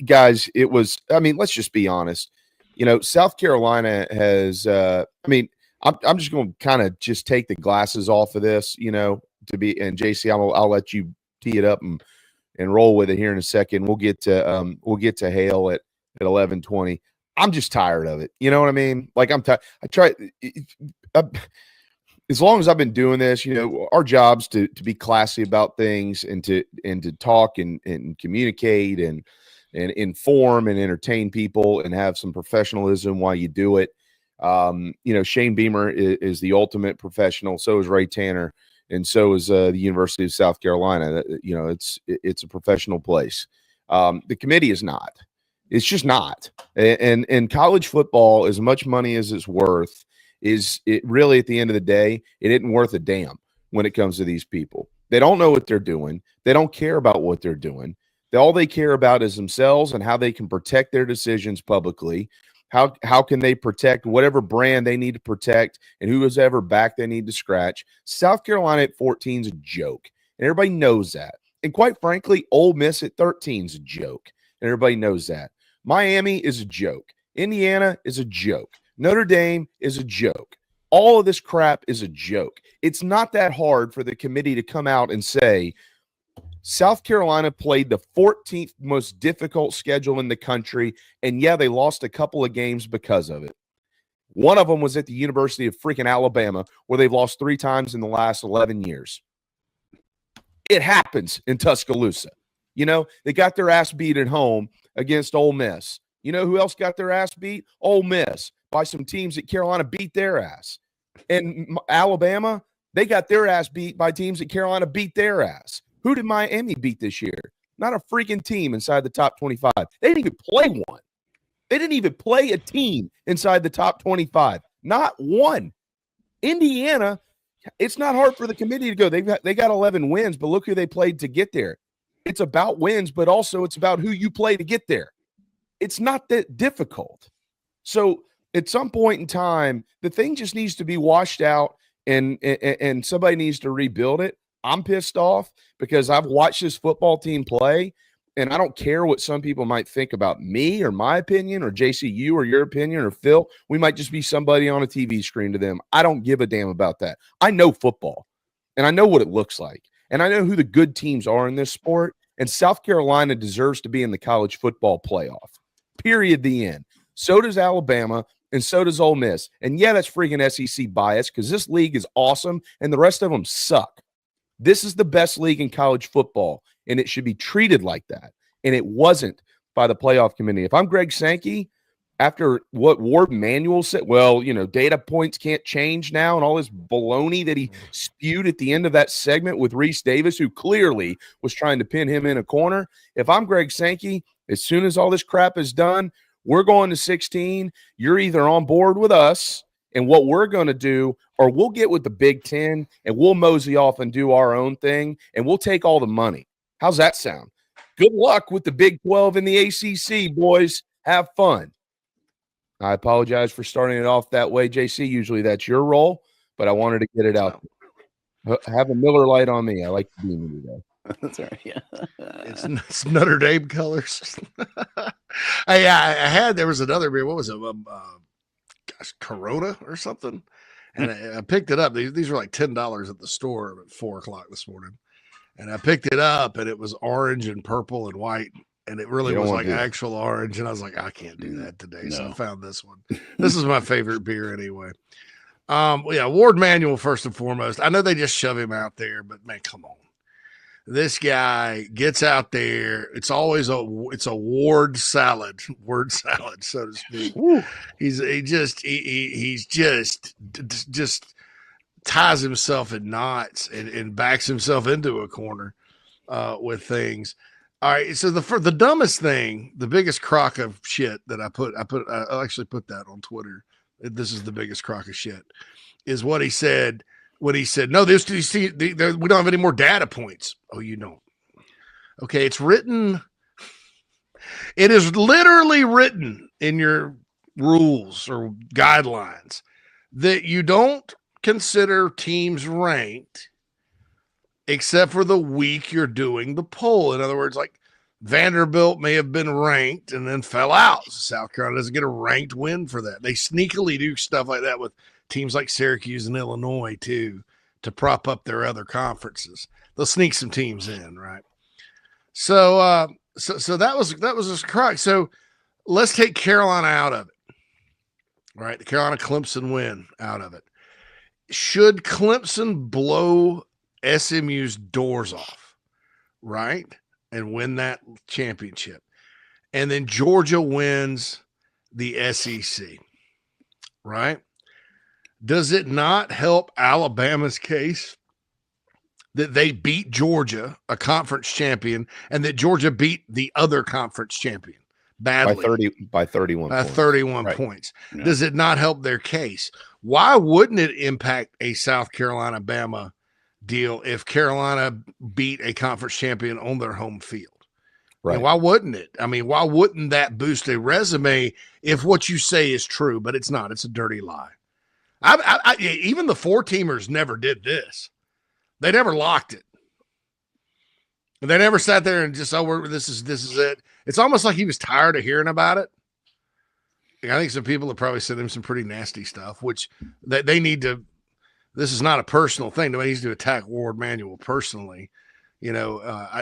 guys, it was. I mean, let's just be honest. South Carolina has. I'm just going to kind of just take the glasses off of this. To be and JC, I'll let you tee it up and roll with it here in a second. We'll get to Hale at 11:20. I'm just tired of it. You know what I mean? Like I'm tired. I try. As long as I've been doing this, our job's to be classy about things and to talk and communicate and inform and entertain people and have some professionalism while you do it. Shane Beamer is the ultimate professional. So is Ray Tanner, and so is the University of South Carolina. It's a professional place. The committee is not. It's just not. And college football, as much money as it's worth, is it really at the end of the day, it isn't worth a damn when it comes to these people. They don't know what they're doing. They don't care about what they're doing. All they care about is themselves and how they can protect their decisions publicly. How can they protect whatever brand they need to protect and who is ever back they need to scratch. South Carolina at 14 is a joke, and everybody knows that. And quite frankly, Ole Miss at 13 is a joke, and everybody knows that. Miami is a joke. Indiana is a joke. Notre Dame is a joke. All of this crap is a joke. It's not that hard for the committee to come out and say, South Carolina played the 14th most difficult schedule in the country, and yeah, they lost a couple of games because of it. One of them was at the University of freaking Alabama, where they've lost 3 times in the last 11 years. It happens in Tuscaloosa. They got their ass beat at home against Ole Miss. You know who else got their ass beat? Ole Miss, by some teams that Carolina beat their ass. And Alabama, they got their ass beat by teams that Carolina beat their ass. Who did Miami beat this year? Not a freaking team inside the top 25. They didn't even play one. They didn't even play a team inside the top 25. Not one. Indiana, it's not hard for the committee to go. They got 11 wins, but look who they played to get there. It's about wins, but also it's about who you play to get there. It's not that difficult. So at some point in time, the thing just needs to be washed out and somebody needs to rebuild it. I'm pissed off because I've watched this football team play, and I don't care what some people might think about me or my opinion or JCU or your opinion or Phil. We might just be somebody on a TV screen to them. I don't give a damn about that. I know football, and I know what it looks like, and I know who the good teams are in this sport, and South Carolina deserves to be in the college football playoff. Period. The end. So does Alabama, and so does Ole Miss. And yeah, that's freaking SEC bias because this league is awesome, and the rest of them suck. This is the best league in college football, and it should be treated like that. And it wasn't by the playoff committee. If I'm Greg Sankey, after what Warde Manuel said, data points can't change now and all this baloney that he spewed at the end of that segment with Reese Davis, who clearly was trying to pin him in a corner. If I'm Greg Sankey, as soon as all this crap is done, we're going to 16. You're either on board with us and what we're going to do, or we'll get with the Big Ten and we'll mosey off and do our own thing, and we'll take all the money. How's that sound? Good luck with the Big 12 and the ACC, boys. Have fun. I apologize for starting it off that way, JC. Usually that's your role, but I wanted to get it out. Have a Miller Lite on me. I like to be me today. That's right. Yeah. It's Notre Dame colors. There was another beer. What was it? Corona or something. And I picked it up. These were like $10 at the store at 4:00 this morning. And I picked it up, and it was orange and purple and white. And it really was like actual orange. And I was like, I can't do that today. No. So I found this one. This is my favorite beer anyway. Warde Manuel, first and foremost. I know they just shove him out there, but man, come on. This guy gets out there. It's always it's a word salad, so to speak. Woo. He just ties himself in knots and backs himself into a corner with things. All right. So the dumbest thing, the biggest crock of shit that I actually put that on Twitter. This is the biggest crock of shit is what he said. When he said, no, we don't have any more data points. Oh, you don't. Okay, it's written. It is literally written in your rules or guidelines that you don't consider teams ranked except for the week you're doing the poll. In other words, like Vanderbilt may have been ranked and then fell out. So South Carolina doesn't get a ranked win for that. They sneakily do stuff like that with teams like Syracuse and Illinois too, to prop up their other conferences. They'll sneak some teams in, right? So that was just correct. So let's take Carolina out of it, right? The Carolina Clemson win out of it. Should Clemson blow SMU's doors off, right, and win that championship, and then Georgia wins the SEC, right? Does it not help Alabama's case that they beat Georgia, a conference champion, and that Georgia beat the other conference champion badly by 31 points. 31 points. Yeah. Does it not help their case? Why wouldn't it impact a South Carolina Bama deal if Carolina beat a conference champion on their home field? Right. And why wouldn't it? I mean, why wouldn't that boost a resume if what you say is true? But it's not. It's a dirty lie. Even the four-teamers never did this. They never locked it. They never sat there and just, this is it. It's almost like he was tired of hearing about it. I think some people have probably sent him some pretty nasty stuff, which they need to. This is not a personal thing. Nobody needs to attack Warde Manuel personally. You know,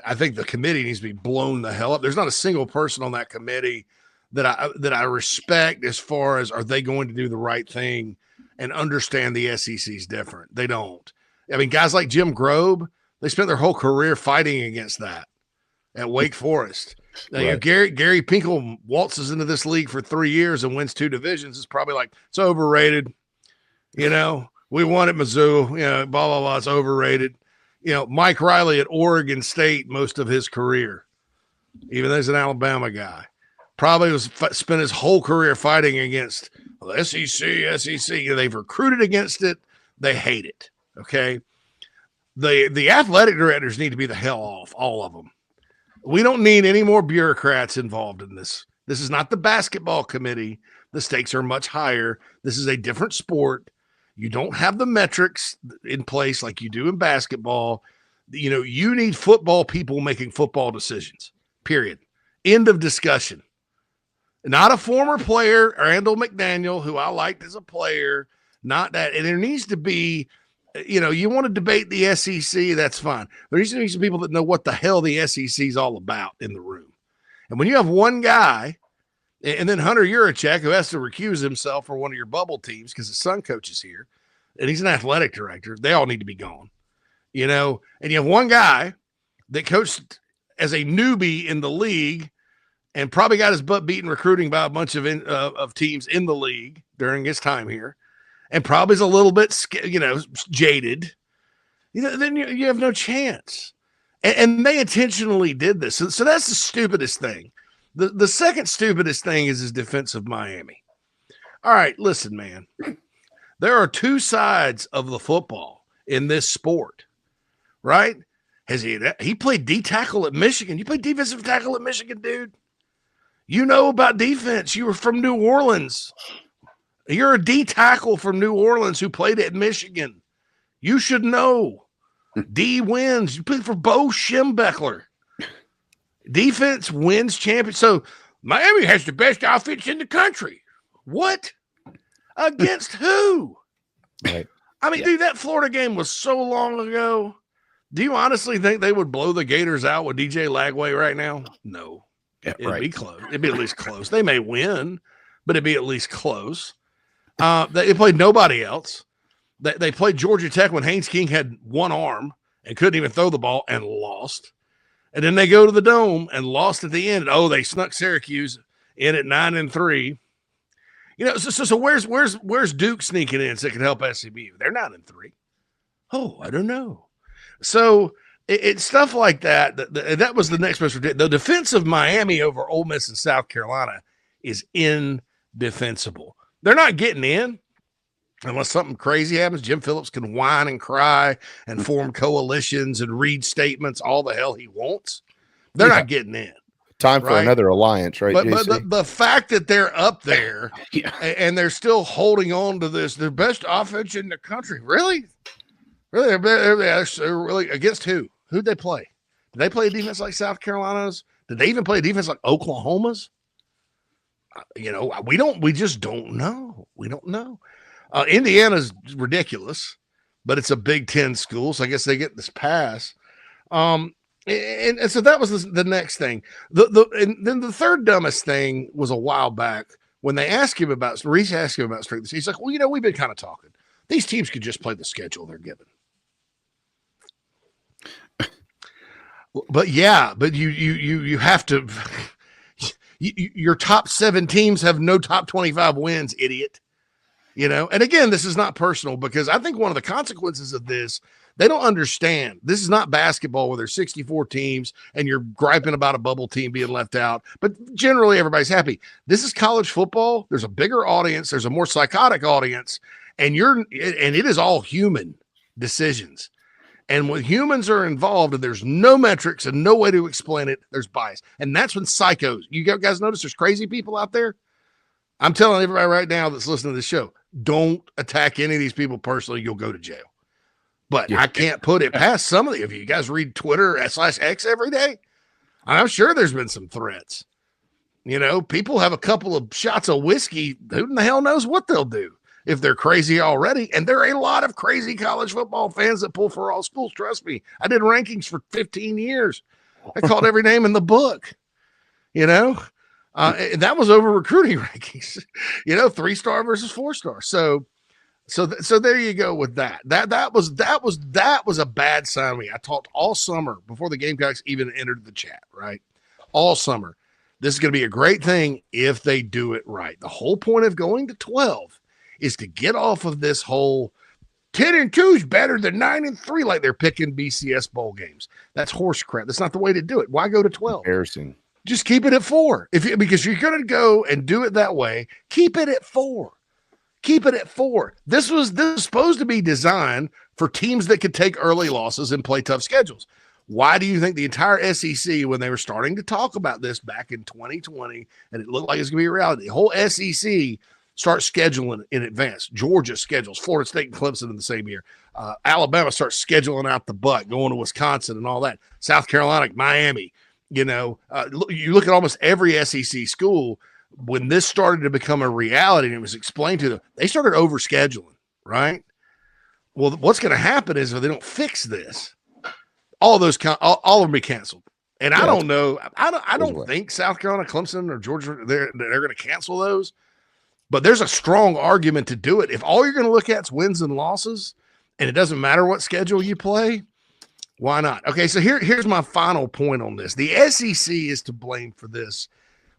I think the committee needs to be blown the hell up. There's not a single person on that committee that I respect as far as, are they going to do the right thing and understand the SEC's different? They don't. I mean, guys like Jim Grobe, they spent their whole career fighting against that at Wake Forest. Now, right. Gary Pinkel waltzes into this league for 3 years and wins 2 divisions. It's probably like, it's overrated. You know, we won at Mizzou, you know, blah, blah, blah. It's overrated. You know, Mike Riley at Oregon State most of his career, even though he's an Alabama guy, probably spent his whole career fighting against the SEC. You know, they've recruited against it. They hate it. Okay. The athletic directors need to be the hell off, all of them. We don't need any more bureaucrats involved in this. This is not the basketball committee. The stakes are much higher. This is a different sport. You don't have the metrics in place like you do in basketball. You know, you need football people making football decisions, period. End of discussion. Not a former player, Randall McDaniel, who I liked as a player, not that. And there needs to be, you know, you want to debate the SEC, that's fine. There needs to be some people that know what the hell the SEC is all about in the room. And when you have one guy, and then Hunter Yurachek, who has to recuse himself for one of your bubble teams because his son coaches here, and he's an athletic director, they all need to be gone. You know, and you have one guy that coached as a newbie in the league and probably got his butt beaten recruiting by a bunch of teams in the league during his time here, and probably is a little bit, you know, jaded. You know, then you have no chance. And they intentionally did this. So that's the stupidest thing. The second stupidest thing is his defense of Miami. All right, listen, man. There are two sides of the football in this sport, right? He played D tackle at Michigan. You played defensive tackle at Michigan, dude. You know about defense. You were from New Orleans. You're a D tackle from New Orleans who played at Michigan. You should know. D wins. You played for Bo Schembechler. Defense wins champions. So Miami has the best offense in the country. What? Against who? Right. I mean, dude, that Florida game was so long ago. Do you honestly think they would blow the Gators out with DJ Lagway right now? No. Yeah, it'd be close. It'd be at least close. They may win, but it'd be at least close. They played nobody else. They played Georgia Tech when Haynes King had one arm and couldn't even throw the ball and lost. And then they go to the Dome and lost at the end. Oh, they snuck Syracuse in at 9-3. You know, so where's Duke sneaking in so it can help SMU? They're 9-3. Oh, I don't know. So it's stuff like that. That was the next best. The defense of Miami over Ole Miss and South Carolina is indefensible. They're not getting in unless something crazy happens. Jim Phillips can whine and cry and form coalitions and read statements, all the hell he wants. They're not getting in. Time for another alliance, right? But the fact that they're up there and they're still holding on to this, their best offense in the country. Really? Really? They're really against who? Who'd they play? Did they play a defense like South Carolina's? Did they even play a defense like Oklahoma's? We just don't know. We don't know. Indiana's ridiculous, but it's a Big Ten school, so I guess they get this pass. And so that was the next thing. And then the third dumbest thing was a while back when they asked him about Reese asked him about strength. He's like, well, we've been kind of talking. These teams could just play the schedule they're given. But you have to. Your top 7 teams have no top 25 wins, idiot. And again, this is not personal because I think one of the consequences of this, they don't understand. This is not basketball where there's 64 teams and you're griping about a bubble team being left out, but generally everybody's happy. This is college football. There's a bigger audience. There's a more psychotic audience, and it is all human decisions. And when humans are involved and there's no metrics and no way to explain it, there's bias. And that's when psychos, you guys notice there's crazy people out there? I'm telling everybody right now that's listening to this show, don't attack any of these people personally. You'll go to jail. But I can't put it past some of you. If you guys read Twitter /X every day, I'm sure there's been some threats. People have a couple of shots of whiskey. Who in the hell knows what they'll do if they're crazy already? And there are a lot of crazy college football fans that pull for all schools. Trust me. I did rankings for 15 years. I called every name in the book, and that was over recruiting rankings, 3-star versus 4-star. So there you go with that. That was a bad sign to me. I talked all summer before the Gamecocks even entered the chat, right? All summer. This is going to be a great thing if they do it right. The whole point of going to 12 is to get off of this whole 10-2 is better than 9-3, like they're picking BCS bowl games. That's horse crap. That's not the way to do it. Why go to 12? Embarrassing. Just keep it at 4. Because you're going to go and do it that way, keep it at 4. Keep it at 4. This was supposed to be designed for teams that could take early losses and play tough schedules. Why do you think the entire SEC, when they were starting to talk about this back in 2020, and it looked like it's going to be a reality, the whole SEC starts scheduling in advance? Georgia schedules Florida State and Clemson in the same year. Alabama starts scheduling out the butt, going to Wisconsin and all that. South Carolina, Miami. You look at almost every SEC school. When this started to become a reality and it was explained to them, they started overscheduling, right? Well, what's going to happen is if they don't fix this, all of them be canceled. And I don't know. I don't think South Carolina, Clemson, or Georgia, they're going to cancel those. But there's a strong argument to do it. If all you're going to look at is wins and losses, and it doesn't matter what schedule you play, why not? Okay, so here's my final point on this. The SEC is to blame for this,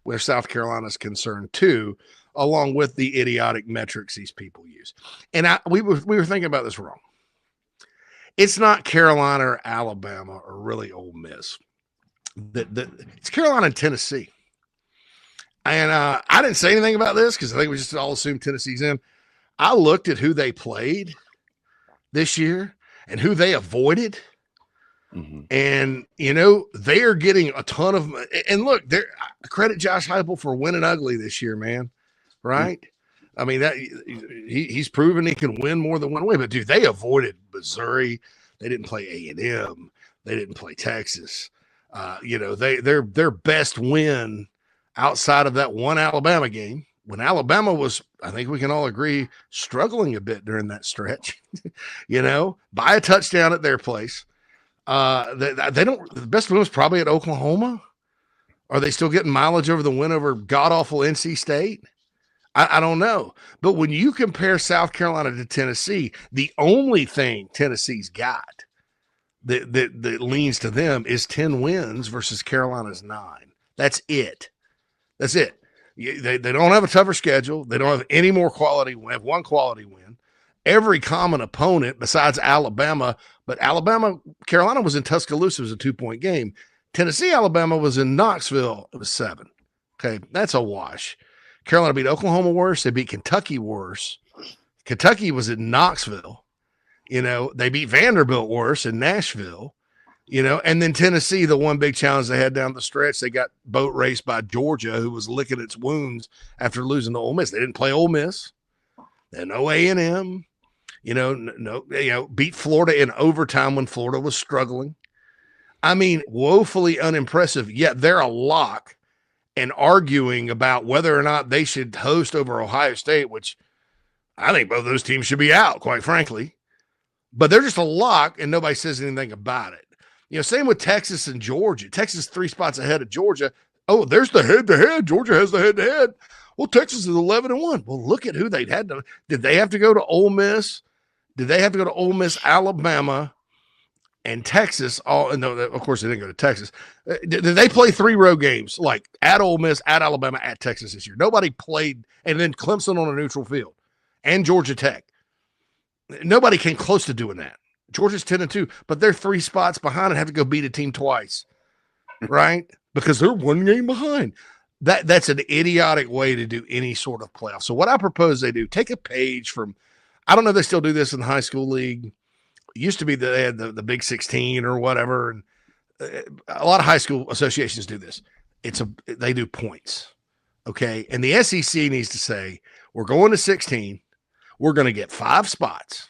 where South Carolina is concerned too, along with the idiotic metrics these people use. And we were thinking about this wrong. It's not Carolina or Alabama or really Ole Miss. It's Carolina and Tennessee. And I didn't say anything about this because I think we just all assumed Tennessee's in. I looked at who they played this year and who they avoided. Mm-hmm. And, they are getting a ton of – and look, credit Josh Heupel for winning ugly this year, man, right? Mm-hmm. I mean, that he's proven he can win more than one way. But, dude, they avoided Missouri. They didn't play A&M. They didn't play Texas. Their best win outside of that one Alabama game, when Alabama was, I think we can all agree, struggling a bit during that stretch, by a touchdown at their place. The best win was probably at Oklahoma. Are they still getting mileage over the win over god-awful NC State? I don't know. But when you compare South Carolina to Tennessee, the only thing Tennessee's got that leans to them is 10 wins versus Carolina's 9. That's it. That's it. They don't have a tougher schedule. They don't have any more quality win. They have one quality win. Every common opponent besides Alabama, but Carolina was in Tuscaloosa. It was a 2-point game. Tennessee, Alabama was in Knoxville. It was 7. Okay, that's a wash. Carolina beat Oklahoma worse. They beat Kentucky worse. Kentucky was in Knoxville. They beat Vanderbilt worse in Nashville. And then Tennessee, the one big challenge they had down the stretch, they got boat raced by Georgia, who was licking its wounds after losing to Ole Miss. They didn't play Ole Miss. They had no A&M. Beat Florida in overtime when Florida was struggling. I mean, woefully unimpressive, yet they're a lock and arguing about whether or not they should host over Ohio State, which I think both those teams should be out, quite frankly. But they're just a lock and nobody says anything about it. Same with Texas and Georgia. Texas 3 spots ahead of Georgia. Oh, there's the head-to-head. Georgia has the head-to-head. Well, Texas is 11-1. Well, look at who they'd had to. Did they have to go to Ole Miss? Did they have to go to Ole Miss, Alabama, and Texas? No, of course they didn't go to Texas. Did they play 3 road games like at Ole Miss, at Alabama, at Texas this year? Nobody played, and then Clemson on a neutral field, and Georgia Tech. Nobody came close to doing that. Georgia's 10-2, but they're 3 spots behind and have to go beat a team twice, right? Because they're 1 game behind. That's an idiotic way to do any sort of playoff. So what I propose they do, take a page from, I don't know if they still do this in the high school league. It used to be that they had the Big 16 or whatever, and a lot of high school associations do this. They do points, okay? And the SEC needs to say, we're going to 16. We're going to get 5 spots.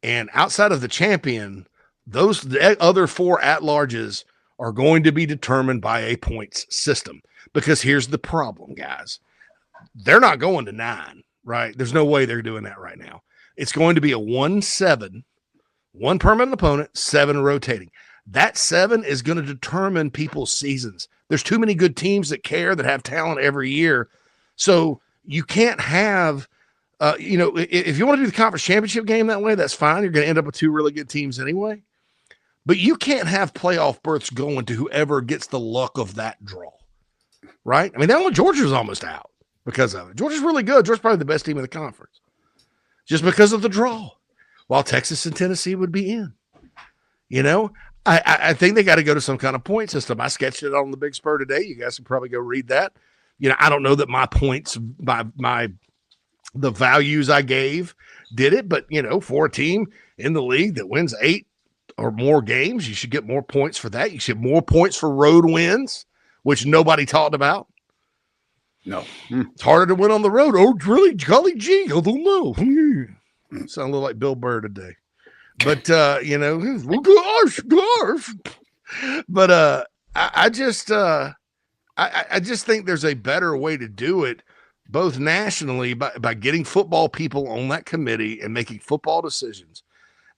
And outside of the champion, the other 4 at-larges are going to be determined by a points system. Because here's the problem, guys. They're not going to 9, right? There's no way they're doing that right now. It's going to be a 1-7, 1 permanent opponent, 7 rotating. That 7 is going to determine people's seasons. There's too many good teams that care, that have talent every year. So you can't have if you want to do the conference championship game that way, that's fine. You're going to end up with 2 really good teams anyway. But you can't have playoff berths going to whoever gets the luck of that draw, right? I mean, Georgia's almost out because of it. Georgia's really good. Georgia's probably the best team in the conference just because of the draw, while Texas and Tennessee would be in. I think they got to go to some kind of point system. I sketched it on the Big Spur today. You guys can probably go read that. I don't know that my points, the values I gave did it, but for a team in the league that wins 8 or more games, you should get more points for that. You should get more points for road wins, which nobody talked about. No. It's harder to win on the road. Oh, really? Golly gee, I don't know. Sound a little like Bill Burr today. But gosh. But I just think there's a better way to do it, both nationally by getting football people on that committee and making football decisions,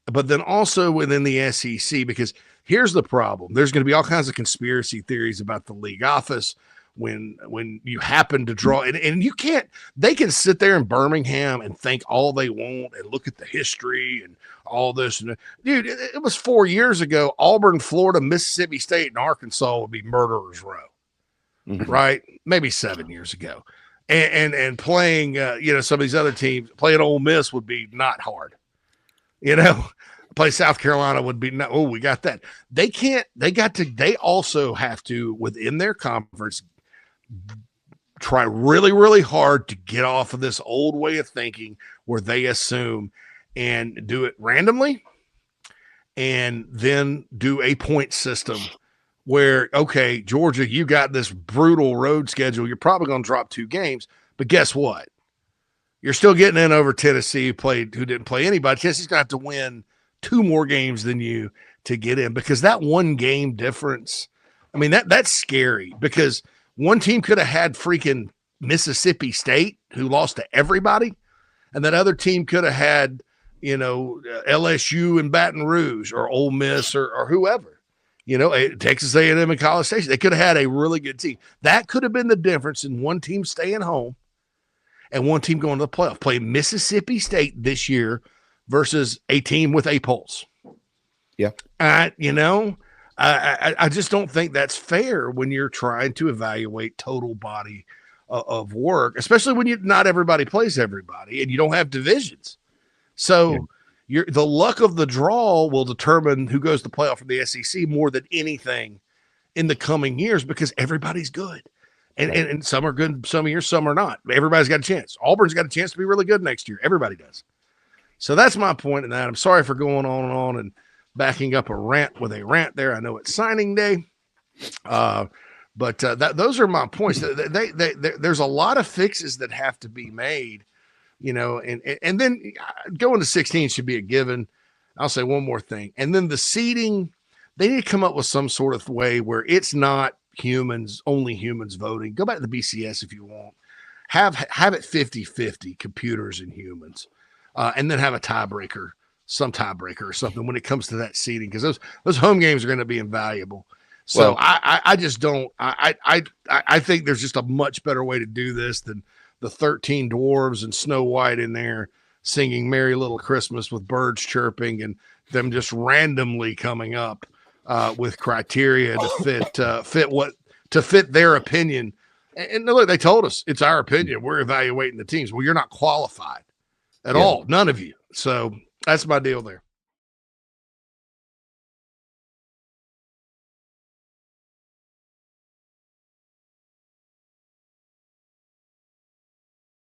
but then also within the SEC, because here's the problem. There's going to be all kinds of conspiracy theories about the league office when you happen to draw, and you can't, they can sit there in Birmingham and think all they want and look at the history and all this. And dude, it was 4 years ago, Auburn, Florida, Mississippi State, and Arkansas would be murderers row, right? Maybe 7 years ago. And playing, some of these other teams, playing Ole Miss would be not hard. Play South Carolina would be not. Oh, we got that. They also have to, within their conference, try really, really hard to get off of this old way of thinking where they assume and do it randomly and then do a point system where, okay, Georgia, you got this brutal road schedule. You're probably going to drop 2 games, but guess what? You're still getting in over Tennessee, who didn't play anybody. Tennessee's going to have to win 2 more games than you to get in, because that 1 game difference, I mean, that's scary, because one team could have had freaking Mississippi State, who lost to everybody, and that other team could have had, LSU and Baton Rouge or Ole Miss or whoever. Texas A&M and College Station. They could have had a really good team. That could have been the difference in one team staying home and one team going to the playoff. Playing Mississippi State this year versus a team with a pulse. Yeah. I just don't think that's fair when you're trying to evaluate total body of work, especially when not everybody plays everybody and you don't have divisions. So the luck of the draw will determine who goes to playoff from the SEC more than anything in the coming years, because everybody's good. And some are good some years, some are not. Everybody's got a chance. Auburn's got a chance to be really good next year. Everybody does. So that's my point in that. I'm sorry for going on and backing up a rant with a rant there. I know it's signing day. But those are my points. There's a lot of fixes that have to be made, and then going to 16 should be a given. I'll say one more thing. And then the seeding, They need to come up with some sort of way where it's not only humans voting. Go back to the BCS if you want. Have it 50-50 computers and humans, and then have a tiebreaker, some tiebreaker or something when it comes to that seating, because those home games are going to be invaluable. So I just don't. I think there's just a much better way to do this than the 13 dwarves and Snow White in there singing "Merry Little Christmas" with birds chirping and them just randomly coming up with criteria to fit their opinion. And look, they told us it's our opinion. We're evaluating the teams. Well, you're not qualified at all. None of you. So that's my deal there.